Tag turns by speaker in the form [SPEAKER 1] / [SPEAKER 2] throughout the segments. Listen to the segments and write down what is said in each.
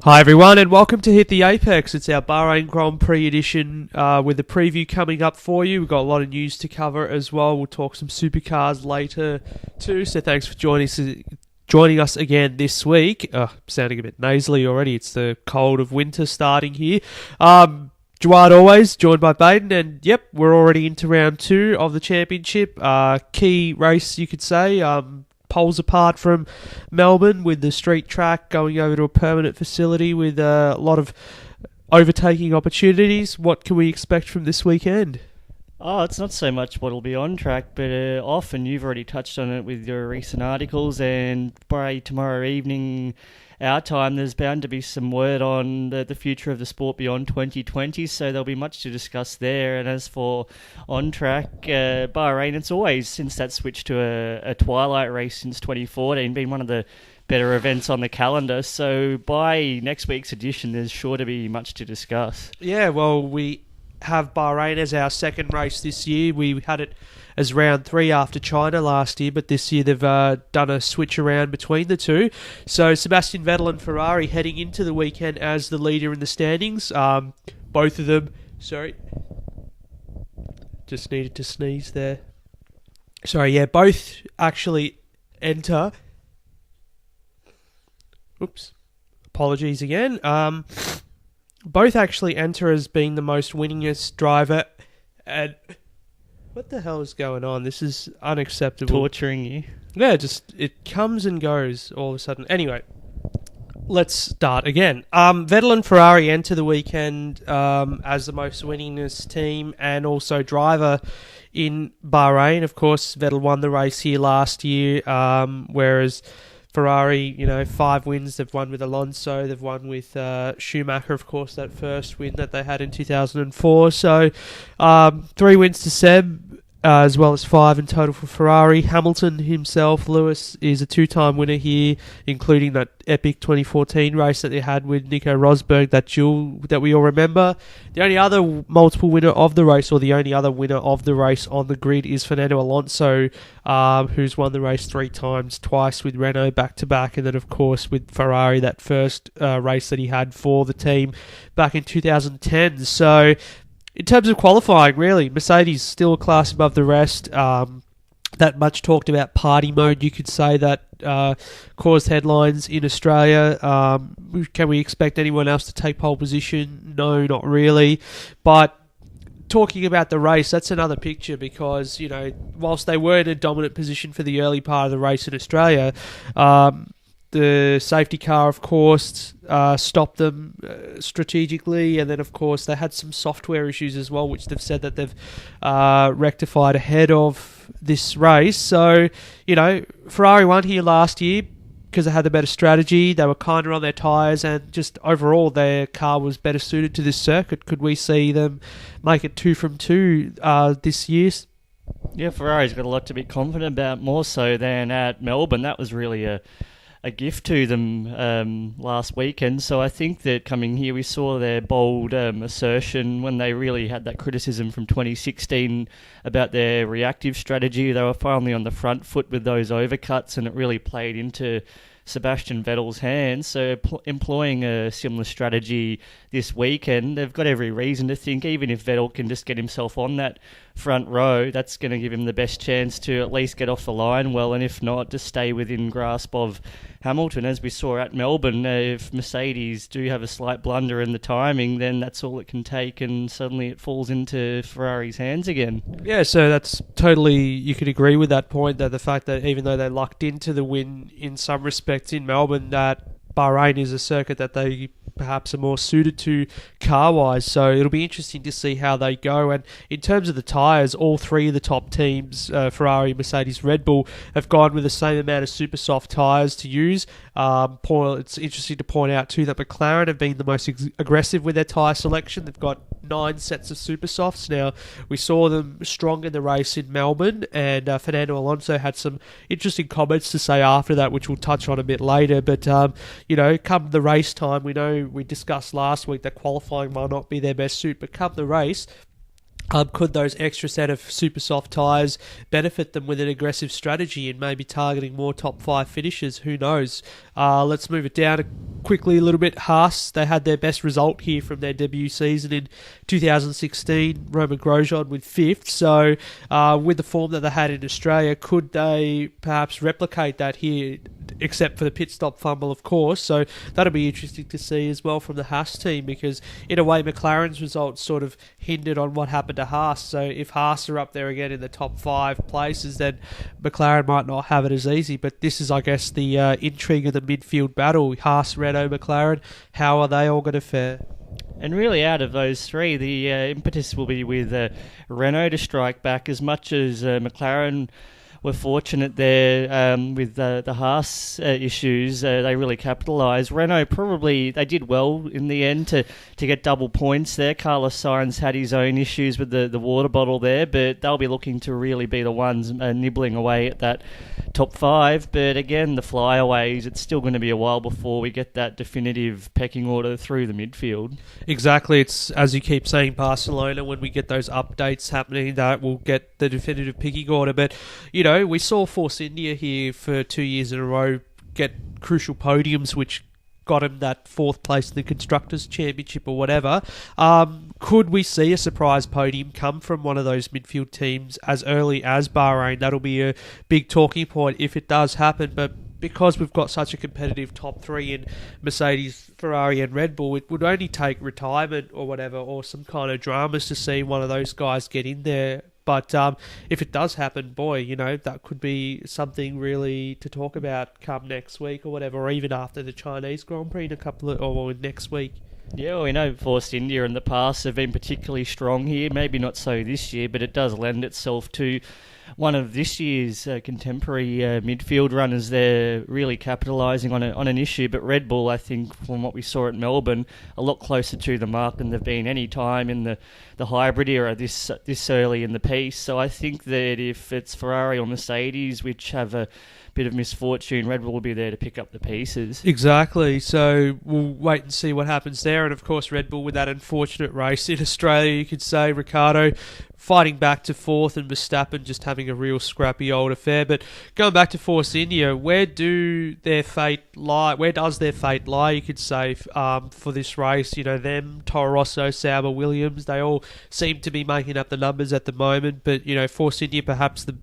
[SPEAKER 1] Hi everyone and welcome to Hit the Apex. It's our Bahrain Grand Prix edition with a preview coming up for you. We've got a lot of news to cover as well. We'll talk some supercars later too, so thanks for joining us again this week. Sounding a bit nasally already. It's the cold of winter starting here. Jawad always, joined by Baden, and yep, we're already into round 2 of the championship. Key race, you could say. Poles apart from Melbourne with the street track going over to a permanent facility with a lot of overtaking opportunities. What can we expect from this weekend?
[SPEAKER 2] Oh, it's not so much what'll be on track, but off, and you've already touched on it with your recent articles, and by tomorrow evening, our time, there's bound to be some word on the future of the sport beyond 2020, so there'll be much to discuss there. And as for on-track, Bahrain, it's always, since that switch to a twilight race since 2014, been one of the better events on the calendar, so by next week's edition, there's sure to be much to discuss.
[SPEAKER 1] Yeah, well, we have Bahrain as our second race this year. We had it as round 3 after China last year, but this year they've done a switch around between the two. So Sebastian Vettel and Ferrari heading into the weekend as the leader in the standings. Both of them, just needed to sneeze there. Both actually enter. Apologies again. Both actually enter as being the most winningest driver. And what the hell is going on? This is unacceptable.
[SPEAKER 2] Torturing you.
[SPEAKER 1] Yeah, just it comes and goes all of a sudden. Anyway, let's start again. Vettel and Ferrari enter the weekend as the most winningest team and also driver in Bahrain. Of course, Vettel won the race here last year, whereas Ferrari, 5 wins. They've won with Alonso. They've won with Schumacher, of course, that first win that they had in 2004. So 3 wins to Seb, as well as 5 in total for Ferrari. Hamilton himself, Lewis, is a 2-time winner here, including that epic 2014 race that they had with Nico Rosberg, that duel that we all remember. The only other multiple winner of the race, or the only other winner of the race on the grid, is Fernando Alonso, who's won the race 3 times, twice with Renault back-to-back, and then, of course, with Ferrari, that first race that he had for the team back in 2010. So in terms of qualifying, really, Mercedes still a class above the rest. That much talked about party mode, you could say, that caused headlines in Australia. Can we expect anyone else to take pole position? No, not really. But talking about the race, that's another picture because, whilst they were in a dominant position for the early part of the race in Australia, the safety car, of course, stopped them strategically, and then, of course, they had some software issues as well, which they've said that they've rectified ahead of this race. So, Ferrari won here last year because they had the better strategy. They were kinder on their tyres, and just overall, their car was better suited to this circuit. Could we see them make it 2 from 2 this year?
[SPEAKER 2] Yeah, Ferrari's got a lot to be confident about, more so than at Melbourne. That was really a gift to them last weekend. So I think that coming here, we saw their bold assertion when they really had that criticism from 2016 about their reactive strategy. They were finally on the front foot with those overcuts, and it really played into Sebastian Vettel's hands. So employing a similar strategy this weekend, they've got every reason to think, even if Vettel can just get himself on that front row, that's going to give him the best chance to at least get off the line well, and if not, to stay within grasp of Hamilton. As we saw at Melbourne, if Mercedes do have a slight blunder in the timing, then that's all it can take, and suddenly it falls into Ferrari's hands again.
[SPEAKER 1] Yeah, so that's totally, you could agree with that point, that the fact that even though they lucked into the win in some respects in Melbourne, that Bahrain is a circuit that they perhaps are more suited to car-wise, so it'll be interesting to see how they go. And in terms of the tyres, all 3 of the top teams, Ferrari, Mercedes, Red Bull, have gone with the same amount of super soft tyres to use. It's interesting to point out too that McLaren have been the most aggressive with their tyre selection. They've got 9 sets of super softs. Now, we saw them strong in the race in Melbourne, and Fernando Alonso had some interesting comments to say after that, which we'll touch on a bit later. But, come the race time, we know we discussed last week that qualifying might not be their best suit, but come the race, Could those extra set of super soft tyres benefit them with an aggressive strategy and maybe targeting more top 5 finishes? Who knows? Let's move it down quickly a little bit. Haas, they had their best result here from their debut season in 2016. Roman Grosjean with 5th. So with the form that they had in Australia, could they perhaps replicate that here? Except for the pit stop fumble, of course. So that'll be interesting to see as well from the Haas team, because in a way McLaren's results sort of hindered on what happened to Haas. So if Haas are up there again in the top 5 places, then McLaren might not have it as easy. But this is, I guess, the intrigue of the midfield battle. Haas, Renault, McLaren, how are they all going to fare?
[SPEAKER 2] And really, out of those three, the impetus will be with Renault to strike back, as much as McLaren were fortunate there with the Haas issues. They really capitalised. Renault probably, they did well in the end to get double points there. Carlos Sainz had his own issues with the water bottle there, but they'll be looking to really be the ones nibbling away at that top 5. But again, the flyaways, it's still going to be a while before we get that definitive pecking order through the midfield.
[SPEAKER 1] Exactly. It's, as you keep saying, Barcelona, when we get those updates happening, that will get the definitive pecking order. But, you know, we saw Force India here for 2 years in a row get crucial podiums, which got him that 4th place in the Constructors' Championship or whatever. Could we see a surprise podium come from one of those midfield teams as early as Bahrain? That'll be a big talking point if it does happen. But because we've got such a competitive top 3 in Mercedes, Ferrari and Red Bull, it would only take retirement or whatever, or some kind of dramas to see one of those guys get in there. But if it does happen, boy, you know, that could be something really to talk about come next week or whatever, or even after the Chinese Grand Prix in a couple of, or next week.
[SPEAKER 2] Yeah, well, we know Force India in the past have been particularly strong here. Maybe not so this year, but it does lend itself to one of this year's contemporary midfield runners. They're really capitalising on an issue. But Red Bull, I think, from what we saw at Melbourne, a lot closer to the mark than they've been any time in the hybrid era this early in the piece. So I think that if it's Ferrari or Mercedes, which have a bit of misfortune, Red Bull will be there to pick up the pieces.
[SPEAKER 1] Exactly. So we'll wait and see what happens there. And of course, Red Bull with that unfortunate race in Australia, you could say, Ricciardo fighting back to 4th and Verstappen just having a real scrappy old affair. But going back to Force India, where does their fate lie, you could say, for this race? You know, them, Toro Rosso, Sauber, Williams, they all seem to be making up the numbers at the moment. But, you know, Force India perhaps the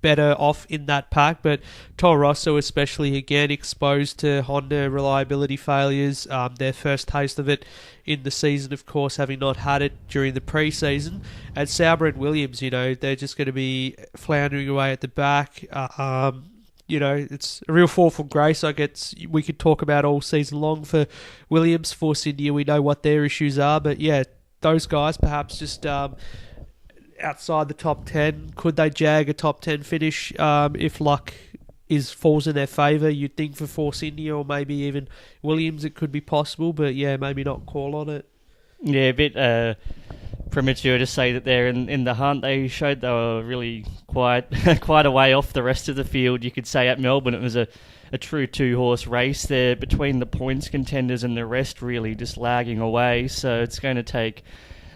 [SPEAKER 1] better off in that pack, but Toro Rosso especially, again, exposed to Honda reliability failures. Their first taste of it in the season, of course, having not had it during the pre-season. And Sauber and Williams, you know, they're just going to be floundering away at the back. You know, it's a real fall from grace, I guess we could talk about all season long for Williams. Force India, we know what their issues are, but yeah, those guys perhaps just outside the top 10. Could they jag a top 10 finish if luck falls in their favour? You'd think for Force India or maybe even Williams it could be possible, but yeah, maybe not call on it.
[SPEAKER 2] Yeah, a bit premature to say that they're in the hunt. They showed they were really quite a way off the rest of the field. You could say at Melbourne it was a true 2-horse race there between the points contenders and the rest really just lagging away. So it's going to take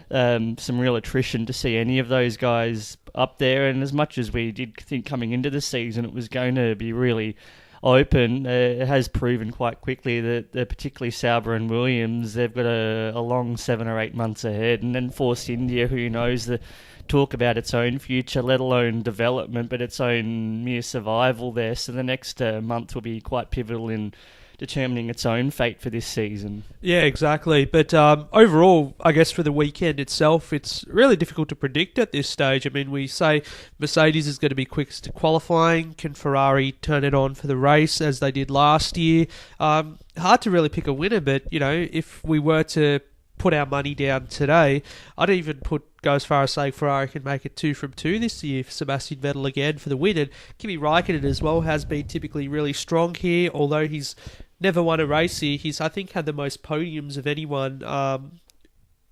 [SPEAKER 2] some real attrition to see any of those guys up there. And as much as we did think coming into the season it was going to be really open, it has proven quite quickly that particularly Sauber and Williams, they've got a long 7 or 8 months ahead. And then Force India, who knows, the talk about its own future, let alone development, but its own mere survival there. So the next month will be quite pivotal in determining its own fate for this season.
[SPEAKER 1] Yeah, exactly. But overall, I guess for the weekend itself, it's really difficult to predict at this stage. I mean, we say Mercedes is going to be quickest to qualifying. Can Ferrari turn it on for the race as they did last year? Hard to really pick a winner, but, you know, if we were to put our money down today, I'd even go as far as saying Ferrari can make it 2 from 2 this year for Sebastian Vettel again for the win. And Kimi Raikkonen as well has been typically really strong here, although he's never won a race here. He's, I think, had the most podiums of anyone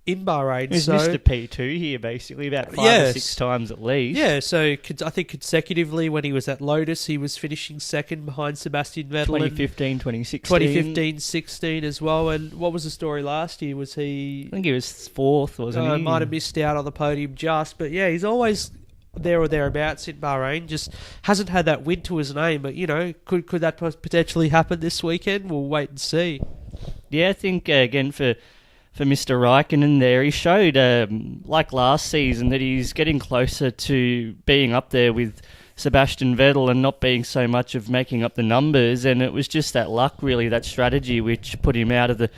[SPEAKER 1] in Bahrain.
[SPEAKER 2] He's
[SPEAKER 1] so
[SPEAKER 2] Mr. P2 here, basically, about 5 or 6 times at least.
[SPEAKER 1] Yeah, so I think consecutively when he was at Lotus, he was finishing second behind Sebastian Vettel.
[SPEAKER 2] 2015, 2016.
[SPEAKER 1] 2015, 16 as well. And what was the story last year? Was he...
[SPEAKER 2] I think he was fourth, wasn't he?
[SPEAKER 1] Might have missed out on the podium just. But yeah, he's always there or thereabouts in Bahrain. Just hasn't had that win to his name. But, could that potentially happen this weekend? We'll wait and see.
[SPEAKER 2] Yeah, I think, again, for Mr. Raikkonen there, he showed, like last season, that he's getting closer to being up there with Sebastian Vettel and not being so much of making up the numbers. And it was just that luck, really, that strategy, which put him out of the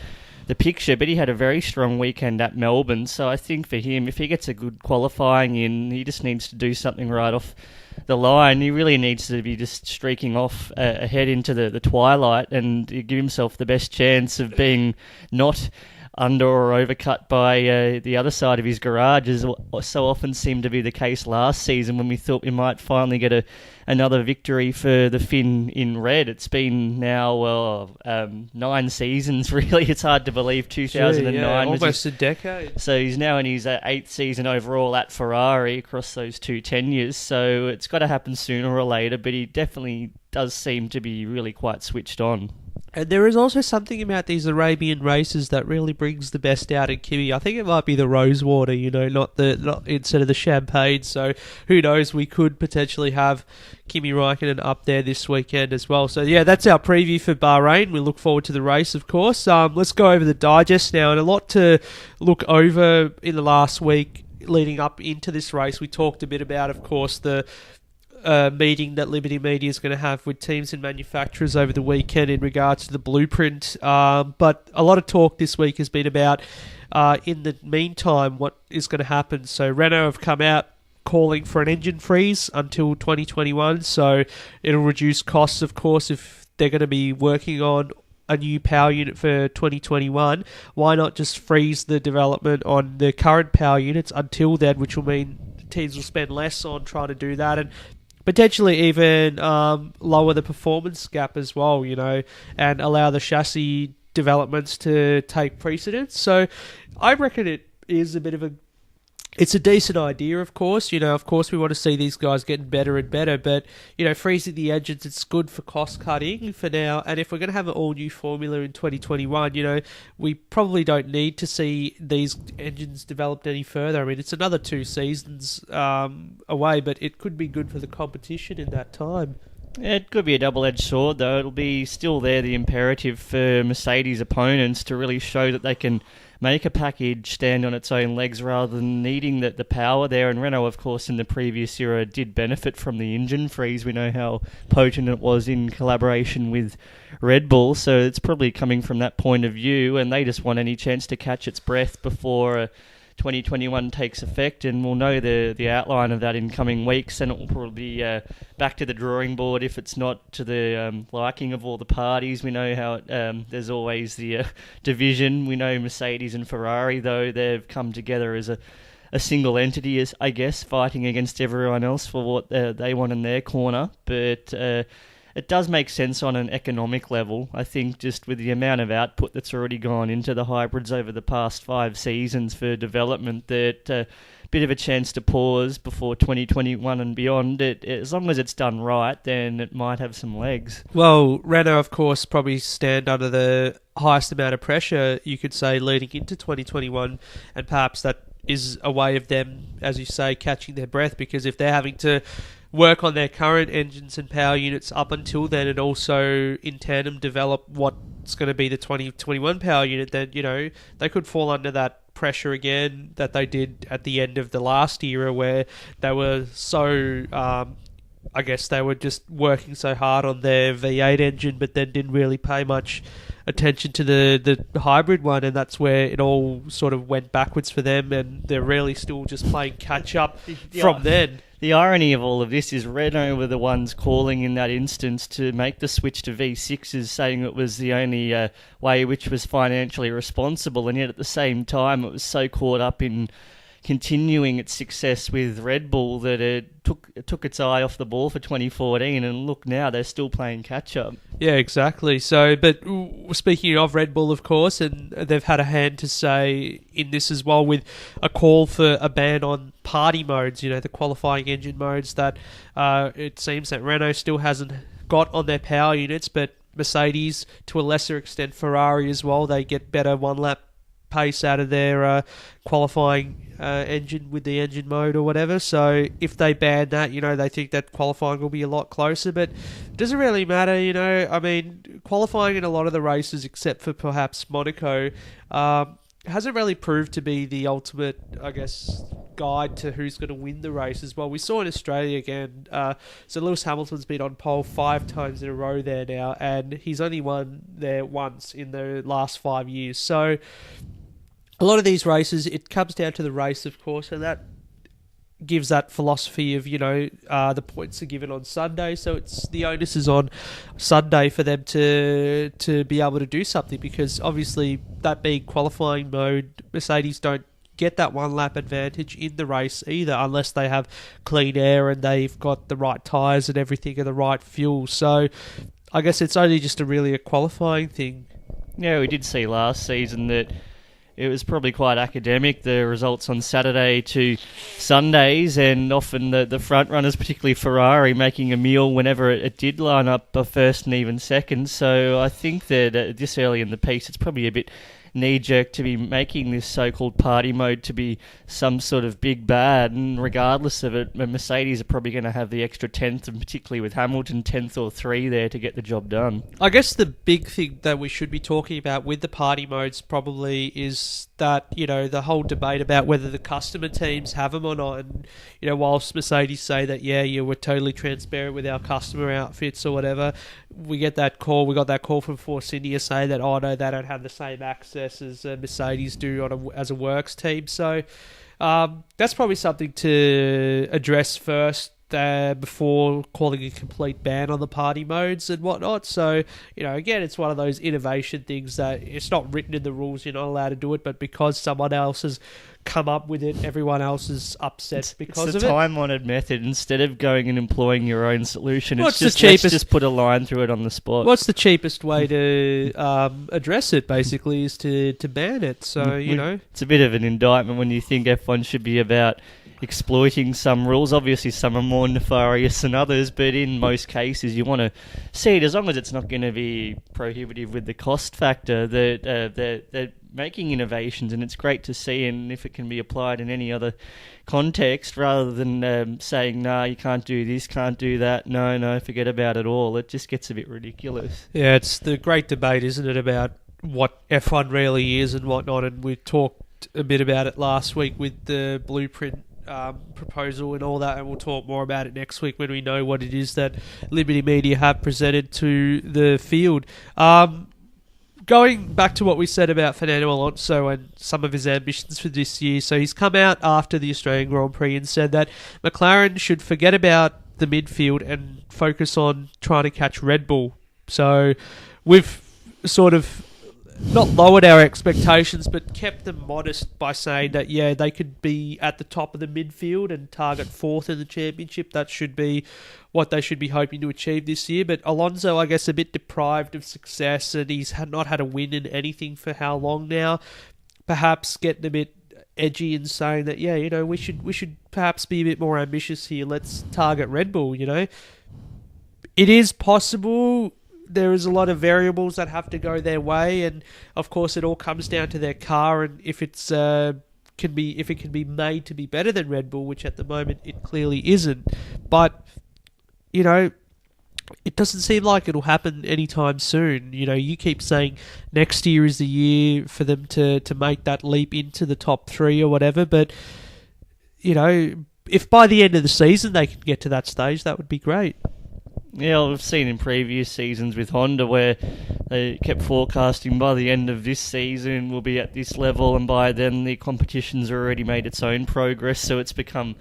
[SPEAKER 2] picture. But he had a very strong weekend at Melbourne. So I think for him, if he gets a good qualifying in, he just needs to do something right off the line. He really needs to be just streaking off ahead into the twilight and give himself the best chance of being not under or overcut by the other side of his garage, as so often seemed to be the case last season when we thought we might finally get another victory for the Finn in red. It's been now 9 seasons, really. It's hard to believe 2009 was
[SPEAKER 1] almost a decade.
[SPEAKER 2] So he's now in his 8th season overall at Ferrari across those 2 tenures. So it's got to happen sooner or later, but he definitely does seem to be really quite switched on.
[SPEAKER 1] And there is also something about these Arabian races that really brings the best out in Kimi. I think it might be the rosewater, not instead of the champagne. So who knows? We could potentially have Kimi Räikkönen up there this weekend as well. So yeah, that's our preview for Bahrain. We look forward to the race, of course. Let's go over the digest now, and a lot to look over in the last week leading up into this race. We talked a bit about, of course, the meeting that Liberty Media is going to have with teams and manufacturers over the weekend in regards to the blueprint. But a lot of talk this week has been about, in the meantime, what is going to happen. So Renault have come out calling for an engine freeze until 2021. So it'll reduce costs, of course, if they're going to be working on a new power unit for 2021. Why not just freeze the development on the current power units until then, which will mean teams will spend less on trying to do that, and potentially even lower the performance gap as well, and allow the chassis developments to take precedence. So I reckon it is it's a decent idea, of course. Of course we want to see these guys getting better and better, but, freezing the engines, it's good for cost cutting for now. And if we're going to have an all new formula in 2021, we probably don't need to see these engines developed any further. I mean, it's another 2 seasons away, but it could be good for the competition in that time.
[SPEAKER 2] It could be a double-edged sword, though. It'll be still there, the imperative for Mercedes opponents to really show that they can make a package stand on its own legs rather than needing the power there. And Renault, of course, in the previous era did benefit from the engine freeze. We know how potent it was in collaboration with Red Bull, so it's probably coming from that point of view, and they just want any chance to catch its breath before 2021 takes effect, and we'll know the outline of that in coming weeks, and it will probably be back to the drawing board if it's not to the liking of all the parties. We know how there's always the division. We know Mercedes and Ferrari, though, they've come together as a single entity, as I guess, fighting against everyone else for what they want in their corner. But it does make sense on an economic level. I think just with the amount of output that's already gone into the hybrids over the past 5 seasons for development, that a bit of a chance to pause before 2021 and beyond, as long as it's done right, then it might have some legs.
[SPEAKER 1] Well, Renault, of course, probably stand under the highest amount of pressure, you could say, leading into 2021, and perhaps that is a way of them, as you say, catching their breath, because if they're having to work on their current engines and power units up until then, and also in tandem develop what's going to be the 2021 power unit, then, they could fall under that pressure again that they did at the end of the last era, where they were so, I guess they were just working so hard on their V8 engine, but then didn't really pay much attention to the hybrid one, and that's where it all sort of went backwards for them, and they're really still just playing catch up from then.
[SPEAKER 2] The irony of all of this is Renault were the ones calling in that instance to make the switch to V6s, saying it was the only way which was financially responsible, and yet at the same time it was so caught up in continuing its success with Red Bull, that it took its eye off the ball for 2014, and look now, they're still playing catch-up.
[SPEAKER 1] Yeah, exactly. So, but speaking of Red Bull, of course, and they've had a hand to say in this as well with a call for a ban on party modes, the qualifying engine modes that it seems that Renault still hasn't got on their power units, but Mercedes, to a lesser extent Ferrari as well, they get better one-lap pace out of their qualifying engine with the engine mode or whatever. So if they ban that, they think that qualifying will be a lot closer, but it doesn't really matter, I mean, qualifying in a lot of the races, except for perhaps Monaco, hasn't really proved to be the ultimate, I guess, guide to who's going to win the race as well. We saw in Australia again, so Lewis Hamilton's been on pole 5 times in a row there now, and he's only won there once in the last 5 years. So a lot of these races, it comes down to the race, of course, and that gives that philosophy of, the points are given on Sunday, so it's the onus is on Sunday for them to be able to do something, because obviously that being qualifying mode, Mercedes don't get that one lap advantage in the race either, unless they have clean air and they've got the right tyres and everything and the right fuel. So I guess it's only just a qualifying thing.
[SPEAKER 2] Yeah, we did see last season that it was probably quite academic, the results on Saturday to Sundays, and often the front runners, particularly Ferrari, making a meal whenever it did line up a first and even second. So I think that this early in the piece, it's probably a bit knee-jerk to be making this so-called party mode to be some sort of big bad, and regardless of it, Mercedes are probably going to have the extra 10th, and particularly with Hamilton 10th or 3 there to get the job done. I
[SPEAKER 1] guess the big thing that we should be talking about with the party modes probably is that, the whole debate about whether the customer teams have them or not, and, whilst Mercedes say that, we're totally transparent with our customer outfits or whatever, we got that call from Force India saying that, oh no, they don't have the same access as Mercedes do as a works team. So that's probably something to address first before calling a complete ban on the party modes and whatnot. So, again, it's one of those innovation things that it's not written in the rules, you're not allowed to do it, but because someone else has come up with it, everyone else is upset because of it.
[SPEAKER 2] It's a time-honoured method. Instead of going and employing your own solution, let's just put a line through it on the spot.
[SPEAKER 1] What's the cheapest way to address it, basically, is to ban it. So,
[SPEAKER 2] It's a bit of an indictment when you think F1 should be about exploiting some rules. Obviously, some are more nefarious than others, but in most cases, you want to see it, as long as it's not going to be prohibitive with the cost factor, that making innovations, and it's great to see, and if it can be applied in any other context, rather than saying, nah, you can't do this, can't do that, no, forget about it all. It just gets a bit ridiculous.
[SPEAKER 1] Yeah, it's the great debate, isn't it, about what F1 really is and whatnot, and we talked a bit about it last week with the blueprint proposal and all that, and we'll talk more about it next week when we know what it is that Liberty Media have presented to the field. Going back to what we said about Fernando Alonso and some of his ambitions for this year, so he's come out after the Australian Grand Prix and said that McLaren should forget about the midfield and focus on trying to catch Red Bull. So we've sort of not lowered our expectations, but kept them modest by saying that, they could be at the top of the midfield and target 4th in the championship. That should be what they should be hoping to achieve this year. But Alonso, I guess, a bit deprived of success, and he's not had a win in anything for how long now. Perhaps getting a bit edgy and saying that, we should perhaps be a bit more ambitious here. Let's target Red Bull, It is possible. There is a lot of variables that have to go their way, and of course it all comes down to their car, and if it can be made to be better than Red Bull, which at the moment it clearly isn't. But it doesn't seem like it'll happen anytime soon. You keep saying next year is the year for them to make that leap into the top 3 or whatever, but if by the end of the season they can get to that stage, that would be great.
[SPEAKER 2] Yeah, we've seen in previous seasons with Honda where they kept forecasting by the end of this season we'll be at this level, and by then the competition's already made its own progress, so it's become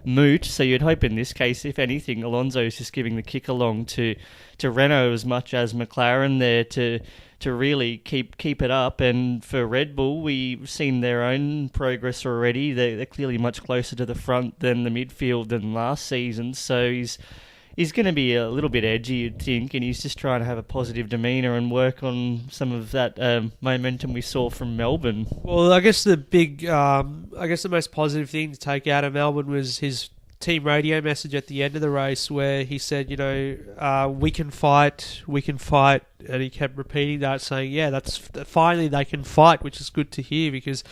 [SPEAKER 2] moot. So you'd hope in this case, if anything, Alonso is just giving the kick along to Renault as much as McLaren there to to really keep it up. And for Red Bull, we've seen their own progress already. They're clearly much closer to the front than the midfield than last season. So he's going to be a little bit edgy, you'd think, and he's just trying to have a positive demeanour and work on some of that momentum we saw from Melbourne.
[SPEAKER 1] Well, I guess the most positive thing to take out of Melbourne was his team radio message at the end of the race, where he said, we can fight, and he kept repeating that, saying, that's finally they can fight, which is good to hear, because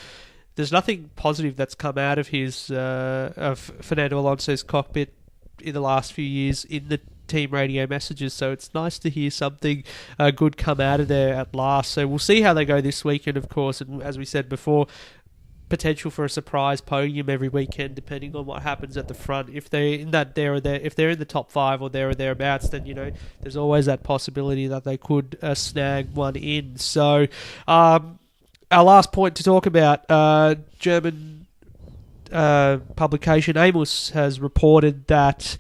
[SPEAKER 1] there's nothing positive that's come out of of Fernando Alonso's cockpit in the last few years in the team radio messages, so it's nice to hear something good come out of there at last. So we'll see how they go this weekend, of course, and as we said before, potential for a surprise podium every weekend, depending on what happens at the front. If they're in that if they're in the top 5 or there or thereabouts, then there's always that possibility that they could snag one in. So our last point to talk about, German publication Amos has reported that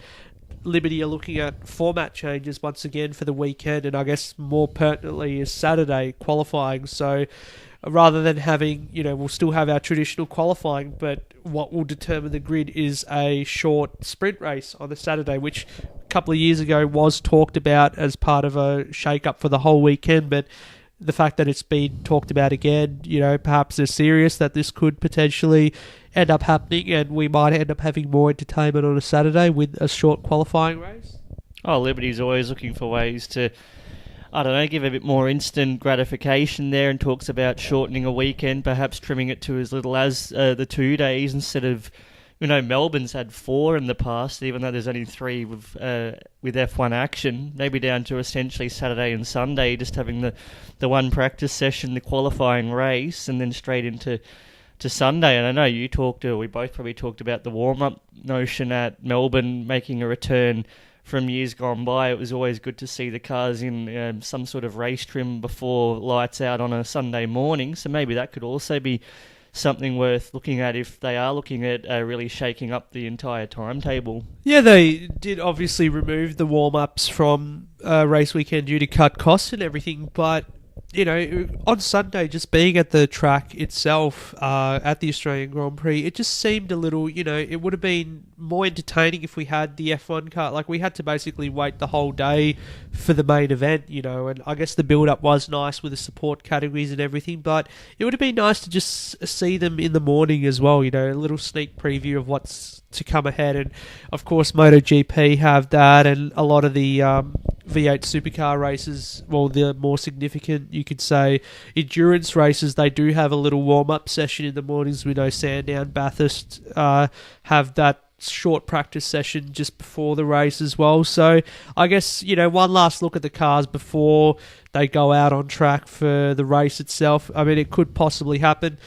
[SPEAKER 1] Liberty are looking at format changes once again for the weekend, and I guess more pertinently is Saturday qualifying. So rather than having, we'll still have our traditional qualifying, but what will determine the grid is a short sprint race on the Saturday, which a couple of years ago was talked about as part of a shake-up for the whole weekend, but the fact that it's been talked about again, perhaps they're serious that this could potentially end up happening, and we might end up having more entertainment on a Saturday with a short qualifying race.
[SPEAKER 2] Oh, Liberty's always looking for ways to, give a bit more instant gratification there, and talks about shortening a weekend, perhaps trimming it to as little as the 2 days instead of, Melbourne's had 4 in the past, even though there's only 3 with F1 action, maybe down to essentially Saturday and Sunday, just having the one practice session, the qualifying race, and then straight into Sunday. And I know we both probably talked about the warm-up notion at Melbourne making a return from years gone by. It was always good to see the cars in some sort of race trim before lights out on a Sunday morning, so maybe that could also be something worth looking at if they are looking at really shaking up the entire timetable.
[SPEAKER 1] Yeah, they did obviously remove the warm-ups from race weekend due to cut costs and everything, but on Sunday, just being at the track itself, at the Australian Grand Prix, it just seemed a little, it would have been more entertaining if we had the F1 car. Like, we had to basically wait the whole day for the main event, and I guess the build-up was nice with the support categories and everything, but it would have been nice to just see them in the morning as well, a little sneak preview of what's to come ahead. And of course MotoGP have that, and a lot of the V8 supercar races, well, the more significant, you could say, endurance races, they do have a little warm-up session in the mornings. We know Sandown, Bathurst have that short practice session just before the race as well. So I guess, one last look at the cars before they go out on track for the race itself. I mean, it could possibly happen.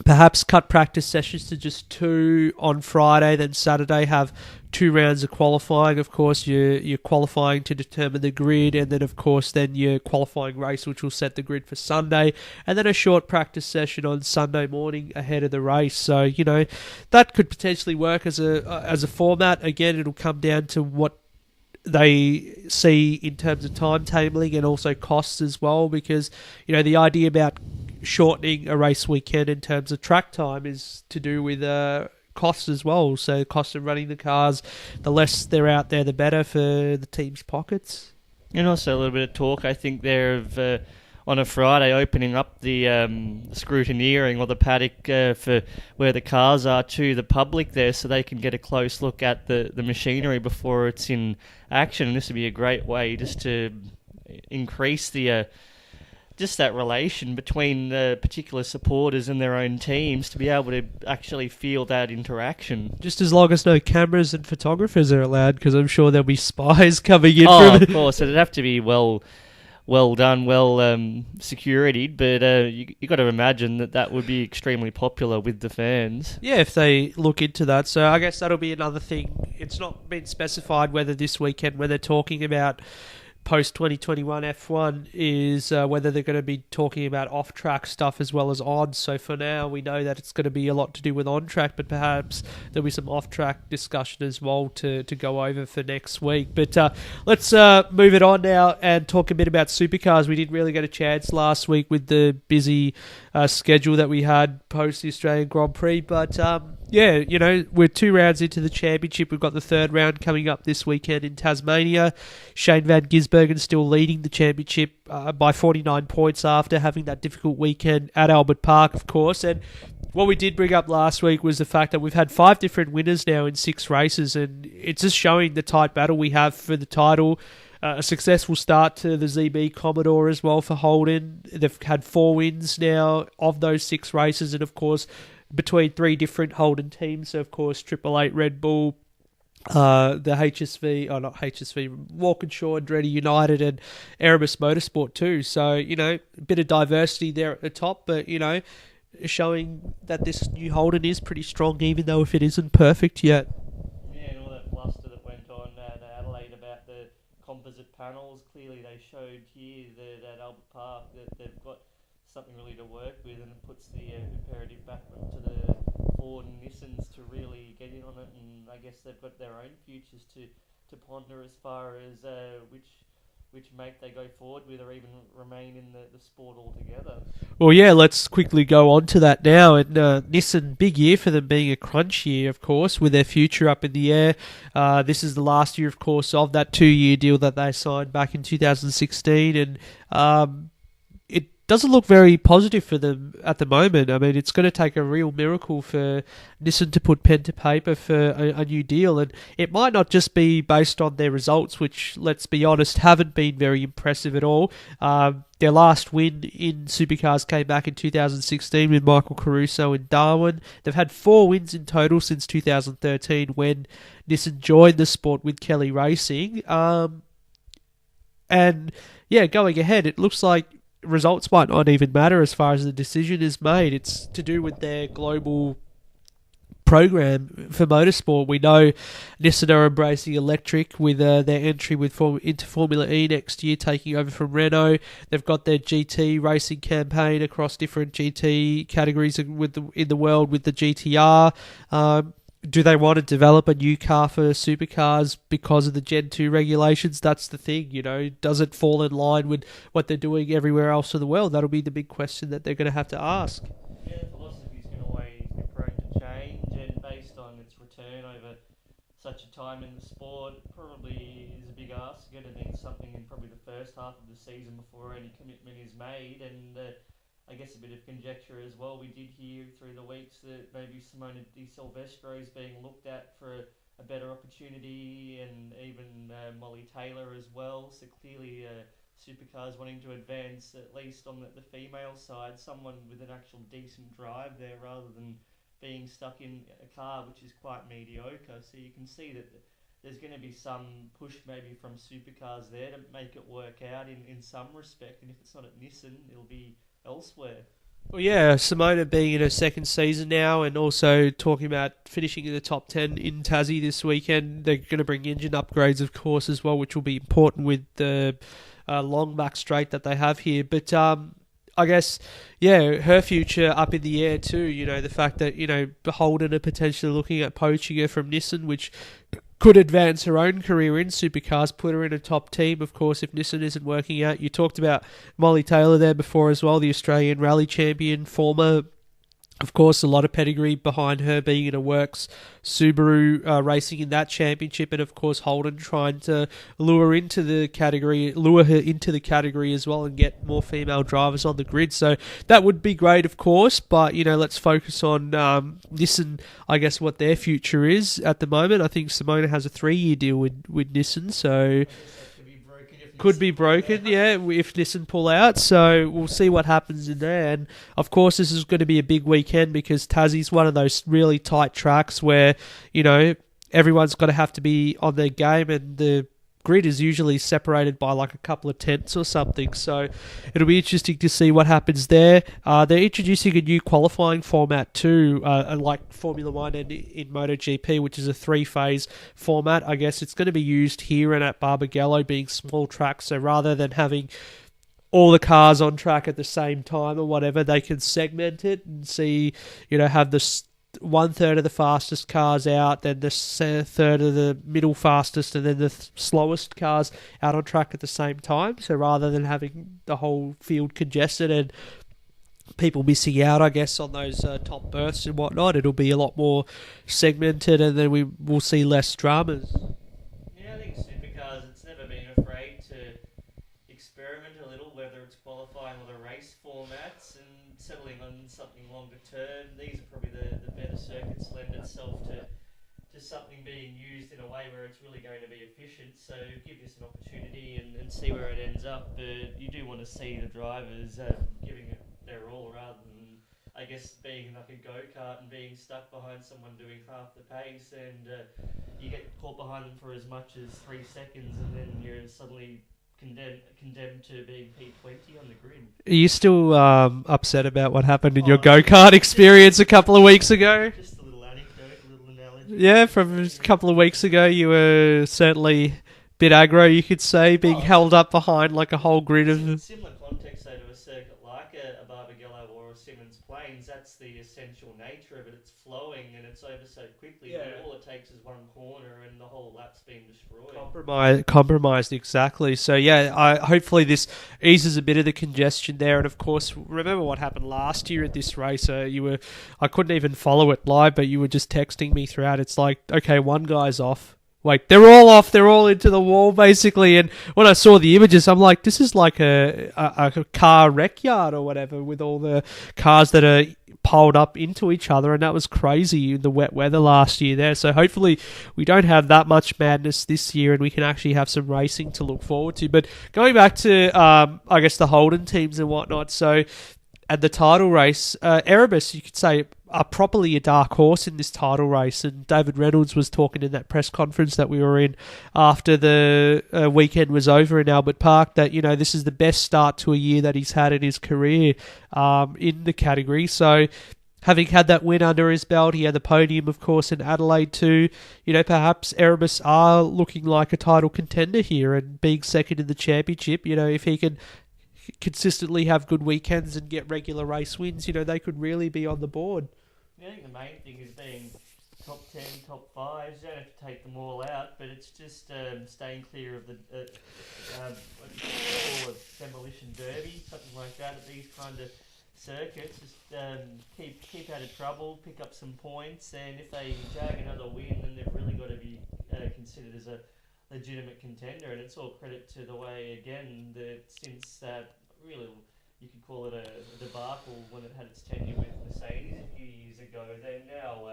[SPEAKER 1] Perhaps cut practice sessions to just 2 on Friday, then Saturday have 2 rounds of qualifying. Of course, you're qualifying to determine the grid, and then of course then your qualifying race, which will set the grid for Sunday, and then a short practice session on Sunday morning ahead of the race. So that could potentially work as a format. Again, it'll come down to what they see in terms of timetabling and also costs as well, because the idea about shortening a race weekend in terms of track time is to do with costs as well. So cost of running the cars, the less they're out there, the better for the team's pockets.
[SPEAKER 2] And also a little bit of talk, I think, there of on a Friday opening up the scrutineering or the paddock for where the cars are to the public there, so they can get a close look at the machinery before it's in action. And this would be a great way just to increase the just that relation between the particular supporters and their own teams, to be able to actually feel that interaction.
[SPEAKER 1] Just as long as no cameras and photographers are allowed, because I'm sure there'll be spies coming in.
[SPEAKER 2] Of course, it'd have to be well done, securityed, but you got to imagine that would be extremely popular with the fans.
[SPEAKER 1] Yeah, if they look into that. So I guess that'll be another thing. It's not been specified whether this weekend, when they're talking about post 2021 F1 is whether they're going to be talking about off-track stuff as well as on. So for now, we know that it's going to be a lot to do with on-track, but perhaps there'll be some off-track discussion as well to go over for next week. But let's move it on now and talk a bit about supercars. We didn't really get a chance last week with the busy schedule that we had post the Australian Grand Prix, but yeah, we're 2 rounds into the championship. We've got the 3rd round coming up this weekend in Tasmania. Shane Van Gisbergen still leading the championship by 49 points after having that difficult weekend at Albert Park, of course. And what we did bring up last week was the fact that we've had 5 different winners now in 6 races, and it's just showing the tight battle we have for the title. A successful start to the ZB Commodore as well for Holden. They've had 4 wins now of those 6 races, and of course between 3 different Holden teams. So of course 888 Red Bull, the Walkinshaw, Andretti United, and Erebus Motorsport too. So, a bit of diversity there at the top, but, showing that this new Holden is pretty strong, even though if it isn't perfect yet.
[SPEAKER 2] Yeah, and all that bluster that went on at Adelaide about the composite panels, clearly they showed here that at Albert Park that they've got something really to work with, and it puts the imperative back to the Ford and Nissans to really get in on it, and I guess they've got their own futures to ponder as far as which make they go forward with or even remain in the sport altogether.
[SPEAKER 1] Well, yeah, let's quickly go on to that now. And Nissan, big year for them, being a crunch year, of course, with their future up in the air. This is the last year, of course, of that 2-year deal that they signed back in 2016, and it doesn't look very positive for them at the moment. I mean, it's going to take a real miracle for Nissan to put pen to paper for a new deal, and it might not just be based on their results, which, let's be honest, haven't been very impressive at all. Their last win in supercars came back in 2016 with Michael Caruso in Darwin. They've had 4 wins in total since 2013 when Nissan joined the sport with Kelly Racing. And yeah, going ahead, it looks like results might not even matter as far as the decision is made. It's to do with their global program for motorsport. We know Nissan are embracing electric with their entry into Formula E next year, taking over from Renault. They've got their GT racing campaign across different GT categories in the world with the GTR. Do they want to develop a new car for supercars because of the Gen 2 regulations? That's the thing, Does it fall in line with what they're doing everywhere else in the world? That'll be the big question that they're going to have to ask.
[SPEAKER 2] Yeah, philosophy is going to always be prone to change, and based on its return over such a time in the sport, probably is a big ask. You're going to need something in probably the first half of the season before any commitment is made, and I guess a bit of conjecture as well. We did hear through the weeks that maybe Simona Di Silvestro is being looked at for a better opportunity, and even Molly Taylor as well. So clearly supercars wanting to advance, at least on the female side, someone with an actual decent drive there rather than being stuck in a car which is quite mediocre. So you can see that there's going to be some push maybe from supercars there to make it work out in some respect. And if it's not at Nissan, it'll be elsewhere.
[SPEAKER 1] Well, yeah, Simona being in her 2nd season now, and also talking about finishing in the top 10 in Tassie this weekend. They're going to bring engine upgrades, of course, as well, which will be important with the long back straight that they have here. But I guess, yeah, her future up in the air too. The fact that, Holden are potentially looking at poaching her from Nissan, which could advance her own career in supercars, put her in a top team, of course, if Nissan isn't working out. You talked about Molly Taylor there before as well, the Australian rally champion, former, of course, a lot of pedigree behind her being in a Works Subaru racing in that championship, and of course Holden trying to lure her into the category as well and get more female drivers on the grid. So that would be great, of course, but let's focus on Nissan, I guess, what their future is at the moment. I think Simona has a 3-year deal with Nissan, so could be broken, yeah, if Nissan pull out. So we'll see what happens in there. And of course, this is going to be a big weekend because Tassie's one of those really tight tracks where, everyone's got to have to be on their game, and the grid is usually separated by like a couple of tenths or something. So it'll be interesting to see what happens there. They're introducing a new qualifying format too, like Formula One and in MotoGP, which is a 3-phase format. I guess it's going to be used here and at Barbagallo, being small tracks. So rather than having all the cars on track at the same time or whatever, they can segment it and see, have the 1/3 of the fastest cars out, then the third of the middle fastest, and then the slowest cars out on track at the same time. So rather than having the whole field congested and people missing out, I guess, on those top berths and whatnot, it'll be a lot more segmented, and then we will see less dramas.
[SPEAKER 2] Yeah, I think Supercars, it's never been afraid to experiment a little, whether it's qualifying or the race formats, and settling on something longer term. These are probably the better circuits lend itself to something being used in a way where it's really going to be efficient. So give this an opportunity and see where it ends up. But you do want to see the drivers giving it their all, rather than, I guess, being like a go-kart and being stuck behind someone doing half the pace, and you get caught behind them for as much as 3 seconds, and then you're suddenly condemned to being P20 on the grid.
[SPEAKER 1] Are you still upset about what happened in your go-kart experience a couple of weeks ago?
[SPEAKER 2] Just a little anecdote, a little analogy.
[SPEAKER 1] Yeah, from a couple of weeks ago, you were certainly a bit aggro, you could say, being held up behind like a whole grid of...
[SPEAKER 2] Similar context, though, to a circuit like a Barbagallo or a Simmons Plains. That's the essential nature of it. It's flowing and it's over so quickly.
[SPEAKER 1] Yeah.
[SPEAKER 2] All it takes is one corner and the whole lap's been destroyed.
[SPEAKER 1] Compromised, exactly. So yeah, hopefully this eases a bit of the congestion there. And of course, remember what happened last year at this race. I couldn't even follow it live, but you were just texting me throughout. It's like, okay, one guy's off. Wait, they're all off. They're all into the wall, basically. And when I saw the images, I'm like, this is like a car wreck yard or whatever, with all the cars that are piled up into each other. And that was crazy in the wet weather last year there. So hopefully we don't have that much madness this year, and we can actually have some racing to look forward to. But going back to, I guess, the Holden teams and whatnot. So at the title race, Erebus, you could say, are properly a dark horse in this title race. And David Reynolds was talking in that press conference that we were in after the weekend was over in Albert Park, that, this is the best start to a year that he's had in his career in the category. So having had that win under his belt, he had the podium, of course, in Adelaide too. Perhaps Erebus are looking like a title contender here, and being second in the championship, if he can consistently have good weekends and get regular race wins, they could really be on the board.
[SPEAKER 2] I think the main thing is being top 10, top 5. You don't have to take them all out, but it's just staying clear of the what do you call it, demolition derby, something like that at these kind of circuits. Just keep out of trouble, pick up some points, and if they jag another win, then they've really got to be considered as a legitimate contender. And it's all credit to the way, again, that since that really, you could call it a debacle when it had its tenure with Mercedes a few years ago, they're now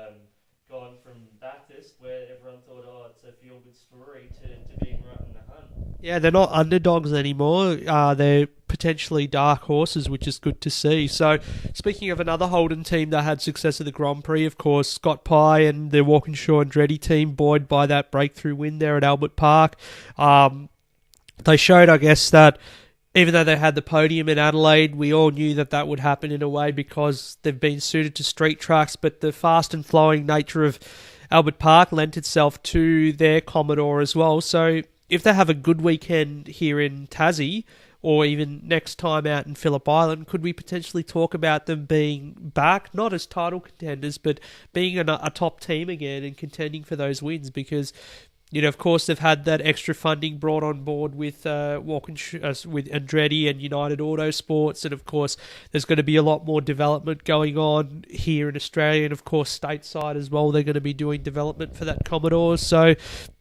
[SPEAKER 2] gone from Bathurst, where everyone thought, it's a feel-good story, to being right in the hunt.
[SPEAKER 1] Yeah, they're not underdogs anymore. They're potentially dark horses, which is good to see. So, speaking of another Holden team that had success at the Grand Prix, of course, Scott Pye and the Walkinshaw Andretti team, buoyed by that breakthrough win there at Albert Park. They showed, I guess, that even though they had the podium in Adelaide, we all knew that would happen in a way because they've been suited to street tracks, but the fast and flowing nature of Albert Park lent itself to their Commodore as well. So if they have a good weekend here in Tassie, or even next time out in Phillip Island, could we potentially talk about them being back, not as title contenders, but being a top team again and contending for those wins? Because of course, they've had that extra funding brought on board with with Andretti and United Autosports, and of course, there's going to be a lot more development going on here in Australia, and of course, stateside as well. They're going to be doing development for that Commodore. So,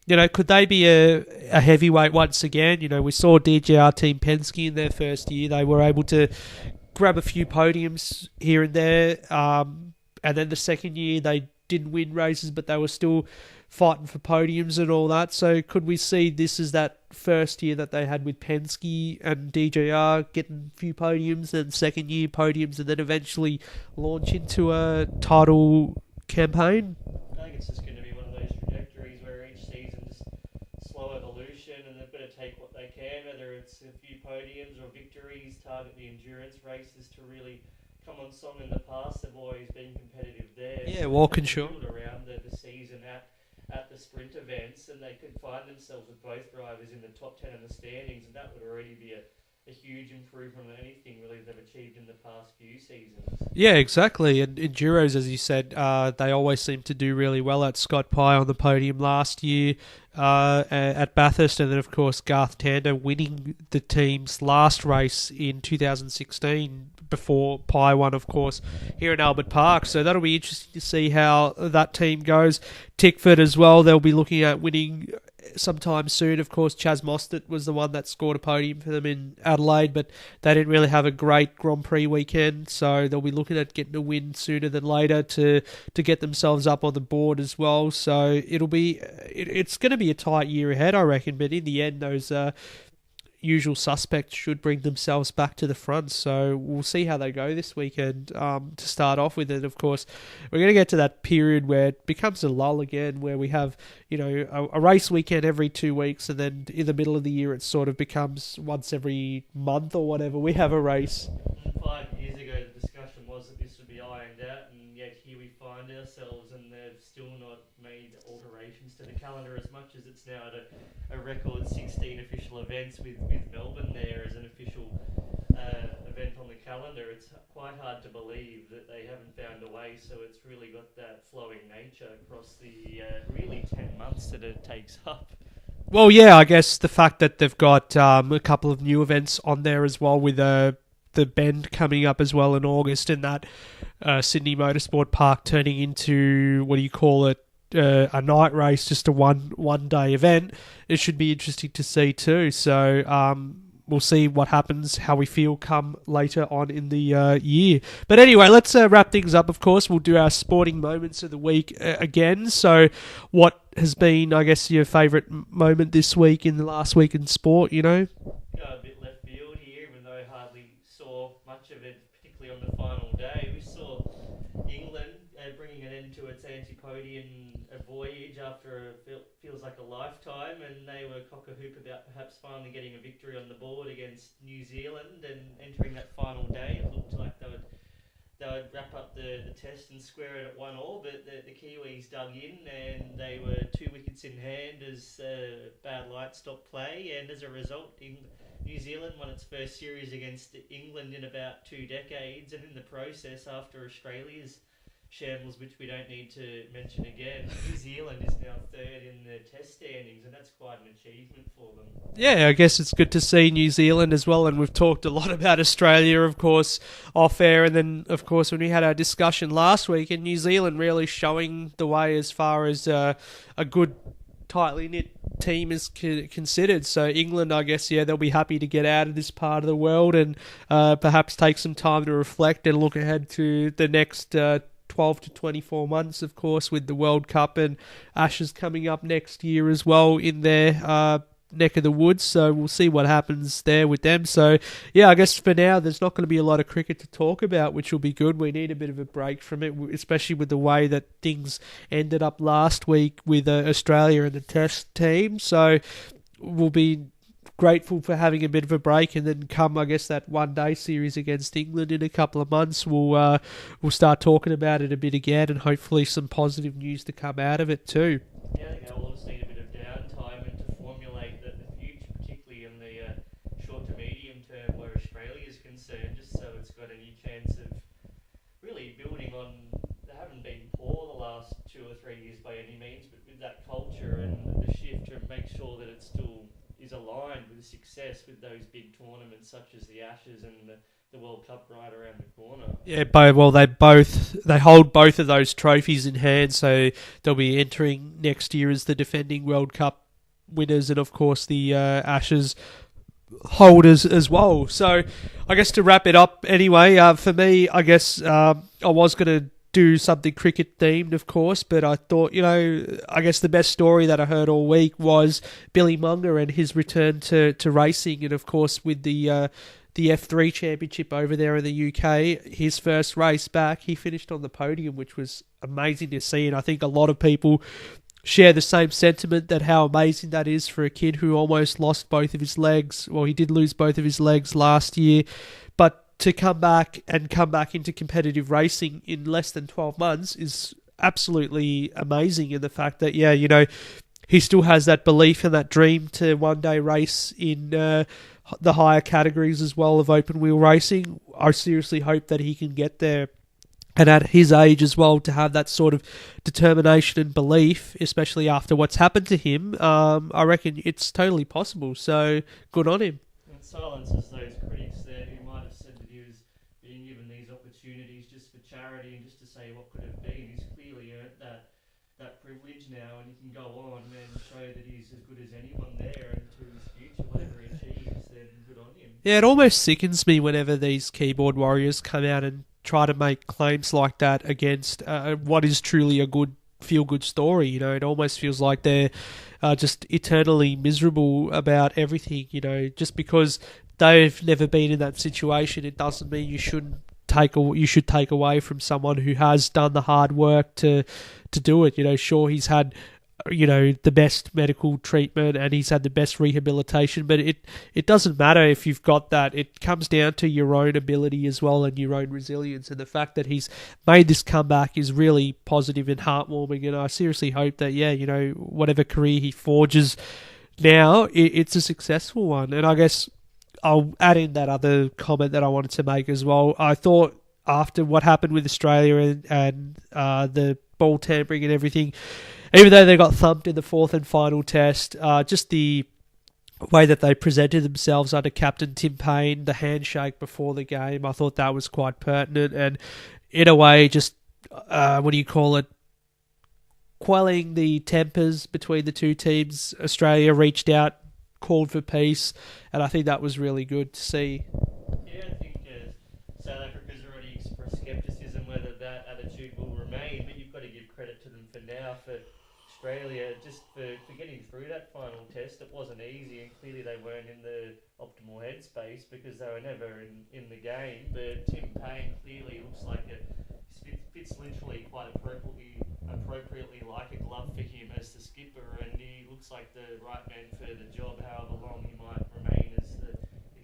[SPEAKER 1] could they be a heavyweight once again? We saw DJR Team Penske in their first year; they were able to grab a few podiums here and there, and then the second year they didn't win races, but they were still fighting for podiums and all that. So could we see this as that first year that they had with Penske and DJR getting a few podiums, and second year podiums, and then eventually launch into a title campaign?
[SPEAKER 2] I think it's just going to be one of those trajectories where each season just slow evolution, it's a few podiums or victories, target the endurance races to really come on song. In the past, they've always been competitive there.
[SPEAKER 1] Yeah,
[SPEAKER 2] so
[SPEAKER 1] Walkinshaw.
[SPEAKER 2] build around the season at the sprint events, and they could find themselves with both drivers in the top 10 in the standings, and that would already be a huge improvement on anything really they've achieved in the past few seasons.
[SPEAKER 1] Yeah, exactly. And Enduros, as you said, they always seem to do really well. At Scott Pye on the podium last year at Bathurst, and then of course Garth Tander winning the team's last race in 2016 before Pye won, of course, here in Albert Park. So that'll be interesting to see how that team goes. Tickford as well, they'll be looking at winning sometime soon. Of course, Chaz Mostert was the one that scored a podium for them in Adelaide, but they didn't really have a great Grand Prix weekend, so they'll be looking at getting a win sooner than later to get themselves up on the board as well. So it's going to be a tight year ahead, I reckon, but in the end, those usual suspects should bring themselves back to the front. So we'll see how they go this weekend to start off with. And of course, we're going to get to that period where it becomes a lull again, where we have, a race weekend every 2 weeks, and then in the middle of the year it sort of becomes once every month or whatever we have a race.
[SPEAKER 2] 5 years ago, the discussion was that this would be ironed out, and yet here we find ourselves, and they've still not made alterations to the calendar as much as it's now at a record 16 official events with Melbourne there as an official event on the calendar. It's quite hard to believe that they haven't found a way, so it's really got that flowing nature across the really 10 months that it takes up.
[SPEAKER 1] Well, yeah, I guess the fact that they've got a couple of new events on there as well, with the Bend coming up as well in August, and that Sydney Motorsport Park turning into, what do you call it, a night race, just a one day event. It should be interesting to see too. So we'll see what happens, how we feel come later on in the year. But anyway, let's wrap things up. Of course, we'll do our sporting moments of the week again. So what has been, I guess, your favourite moment this week, in the last week in sport,
[SPEAKER 2] Go a bit left field here, even though I hardly saw much of it, particularly on the final day. We saw England bringing an end to its anti-podium voyage after feels like a lifetime, and they were cock-a-hoop about perhaps finally getting a victory on the board against New Zealand, and entering that final day it looked like they would wrap up the test and square it at 1-1, but the Kiwis dug in, and they were 2 wickets in hand as bad light stopped play, and as a result New Zealand won its first series against England in about 2 decades, and in the process, after Australia's shambles, which we don't need to mention again, New Zealand is now third in the test standings, and that's quite an achievement for them.
[SPEAKER 1] Yeah, I guess it's good to see New Zealand as well, and we've talked a lot about Australia, of course, off air, and then, of course, when we had our discussion last week, and New Zealand really showing the way as far as a good, tightly knit team is considered. So England, I guess, they'll be happy to get out of this part of the world and perhaps take some time to reflect and look ahead to the next 12 to 24 months, of course, with the World Cup and Ashes coming up next year as well in their neck of the woods. So we'll see what happens there with them. So yeah, I guess for now there's not going to be a lot of cricket to talk about, which will be good. We need a bit of a break from it, especially with the way that things ended up last week with Australia and the Test team. So we'll be grateful for having a bit of a break, and then come, I guess, that one-day series against England in a couple of months, we'll start talking about it a bit again, and hopefully some positive news to come out of it too.
[SPEAKER 2] Yeah, I think we'll just need a bit of downtime and to formulate the future, particularly in the short to medium term where Australia is concerned, just so it's got any chance of really building on. They haven't been poor the last 2 or 3 years by any means, but with that culture and the shift to make sure that it still is aligned with success with those big tournaments such as the Ashes and the World Cup right around the corner.
[SPEAKER 1] Yeah, they hold both of those trophies in hand, so they'll be entering next year as the defending World Cup winners, and of course the Ashes holders as well. So I guess to wrap it up anyway, for me, I guess I was going to do something cricket themed, of course, but I thought, I guess the best story that I heard all week was Billy Munger and his return to racing, and of course with the F3 Championship over there in the UK, his first race back, he finished on the podium, which was amazing to see, and I think a lot of people share the same sentiment that how amazing that is for a kid who almost lost both of his legs. Well, he did lose both of his legs last year, but to come back into competitive racing in less than 12 months is absolutely amazing. And the fact that, he still has that belief and that dream to one day race in the higher categories as well of open wheel racing. I seriously hope that he can get there. And at his age as well, to have that sort of determination and belief, especially after what's happened to him, I reckon it's totally possible. So good on him.
[SPEAKER 2] And silences those critics there who might have said that he was being given these opportunities just for charity and just to say what could have been. He's clearly earned that privilege now, and he can go on and show that he's as good as anyone there, and to his future, whatever he achieves, then good on him.
[SPEAKER 1] Yeah, it almost sickens me whenever these keyboard warriors come out and try to make claims like that against what is truly a good feel-good story. It almost feels like they're just eternally miserable about everything. Just because they've never been in that situation, it doesn't mean you should take away from someone who has done the hard work to do it. Sure, he's had the best medical treatment and he's had the best rehabilitation, but it doesn't matter if you've got that. It comes down to your own ability as well and your own resilience, and the fact that he's made this comeback is really positive and heartwarming, and I seriously hope that whatever career he forges now, it's a successful one. And I guess I'll add in that other comment that I wanted to make as well. I thought after what happened with Australia and the ball tampering and everything, even though they got thumped in the fourth and final test, just the way that they presented themselves under Captain Tim Payne, the handshake before the game, I thought that was quite pertinent. And in a way, just, quelling the tempers between the two teams. Australia reached out, called for peace, and I think that was really good to see.
[SPEAKER 2] Yeah, I think South Africa's already expressed scepticism whether that attitude will remain, but you've got to give credit to them for now, for Australia, just for getting through that final test. It wasn't easy, and clearly they weren't in the optimal headspace because they were never in the game. But Tim Payne clearly looks like it fits literally quite appropriately like a glove for him as the skipper, and he looks like the right man for the job, however long he might remain as the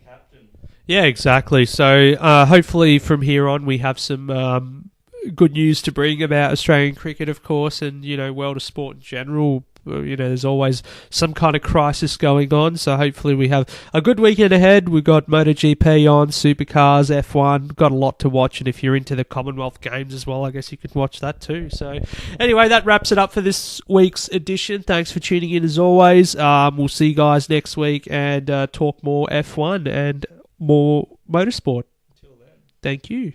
[SPEAKER 2] captain.
[SPEAKER 1] Yeah, exactly. So hopefully from here on we have some good news to bring about Australian cricket, of course, and world of sport in general. There's always some kind of crisis going on, so hopefully we have a good weekend ahead. We've got MotoGP on, Supercars, F1, got a lot to watch, and if you're into the Commonwealth Games as well, I guess you could watch that too. So anyway, that wraps it up for this week's edition. Thanks for tuning in as always. We'll see you guys next week and talk more F1 and more motorsport.
[SPEAKER 2] Until then.
[SPEAKER 1] Thank you.